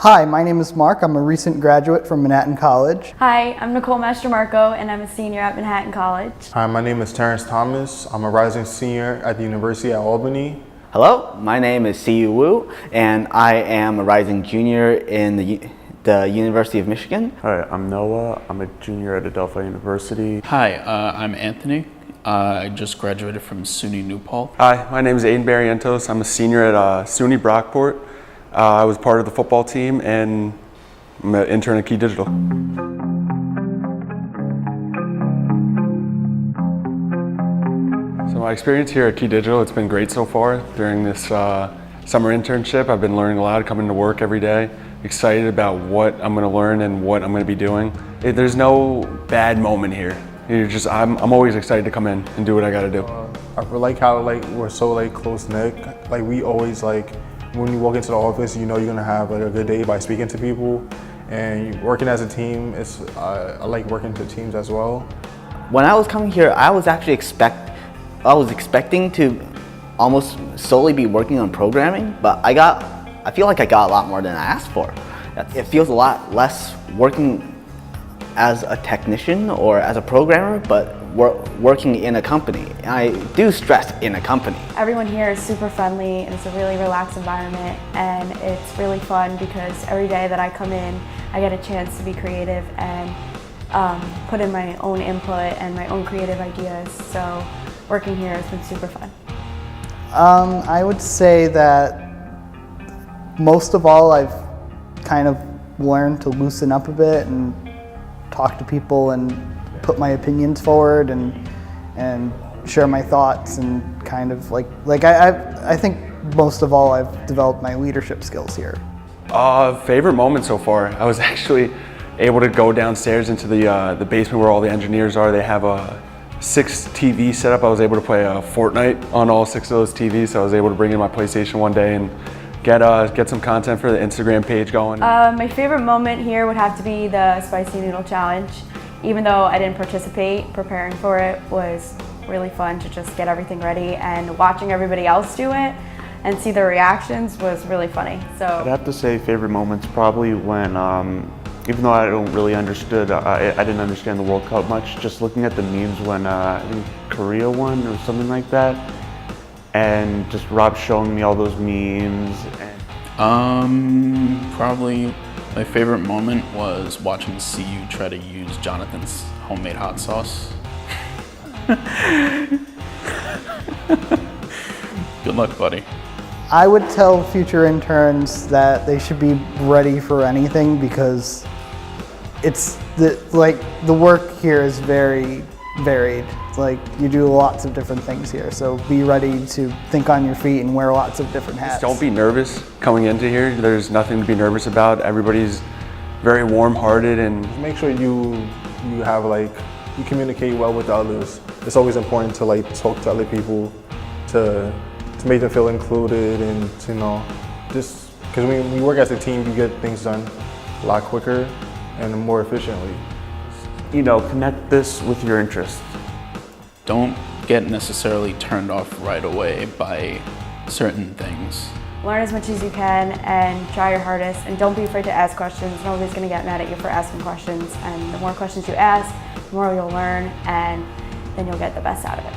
Hi, my name is Mark. I'm a recent graduate from Manhattan College. Hi, I'm Nicole Mastromarco, and I'm a senior at Manhattan College. Hi, my name is Terrence Thomas. I'm a rising senior at the University at Albany. Hello, my name is Siyu Wu, and I am a rising junior in the University of Michigan. Hi, I'm Noah. I'm a junior at Adelphi University. Hi, I'm Anthony. I just graduated from SUNY New Paltz. Hi, my name is Aiden Barrientos. I'm a senior at SUNY Brockport. I was part of the football team and I'm an intern at KeyDigital. So my experience here at KeyDigital, it's been great so far. During this summer internship, I've been learning a lot, coming to work every day, excited about what I'm going to learn and what I'm going to be doing. There's no bad moment here. I'm always excited to come in and do what I got to do. I like how we're so close-knit. We always when you walk into the office, you know you're gonna have a good day by speaking to people, and working as a team. I like working to teams as well. When I was coming here, I was actually expecting to almost solely be working on programming, but I feel like I got a lot more than I asked for. It feels a lot less working as a technician or as a programmer, but working in a company. I do stress in a company. Everyone here is super friendly, and it's a really relaxed environment, and it's really fun because every day that I come in, I get a chance to be creative and put in my own input and my own creative ideas. So working here has been super fun. I would say that most of all, I've kind of learned to loosen up a bit and talk to people and put my opinions forward and share my thoughts, and kind of I think most of all I've developed my leadership skills here. Favorite moment so far, I was actually able to go downstairs into the basement where all the engineers are. They have a 6 TV set up. I was able to play Fortnite on all 6 of those TVs, so I was able to bring in my PlayStation one day and get some content for the Instagram page going. My favorite moment here would have to be the spicy noodle challenge. Even though I didn't participate, preparing for it was really fun to just get everything ready, and watching everybody else do it and see their reactions was really funny. So I'd have to say favorite moments probably when, even though I don't really I didn't understand the World Cup much, just looking at the memes when I think Korea won or something like that, and just Rob showing me all those memes. Probably my favorite moment was watching CU try to use Jonathan's homemade hot sauce. Good luck, buddy. I would tell future interns that they should be ready for anything, because the work here is very varied. You do lots of different things here, so be ready to think on your feet and wear lots of different hats. Just don't be nervous coming into here. There's nothing to be nervous about. Everybody's very warm-hearted, and Make sure you have you communicate well with others. It's always important to talk to other people to make them feel included, and just because when we work as a team, you get things done a lot quicker and more efficiently. Connect this with your interests. Don't get necessarily turned off right away by certain things. learn as much as you can and try your hardest, and don't be afraid to ask questions. Nobody's going to get mad at you for asking questions, and the more questions you ask, the more you'll learn, and then you'll get the best out of it.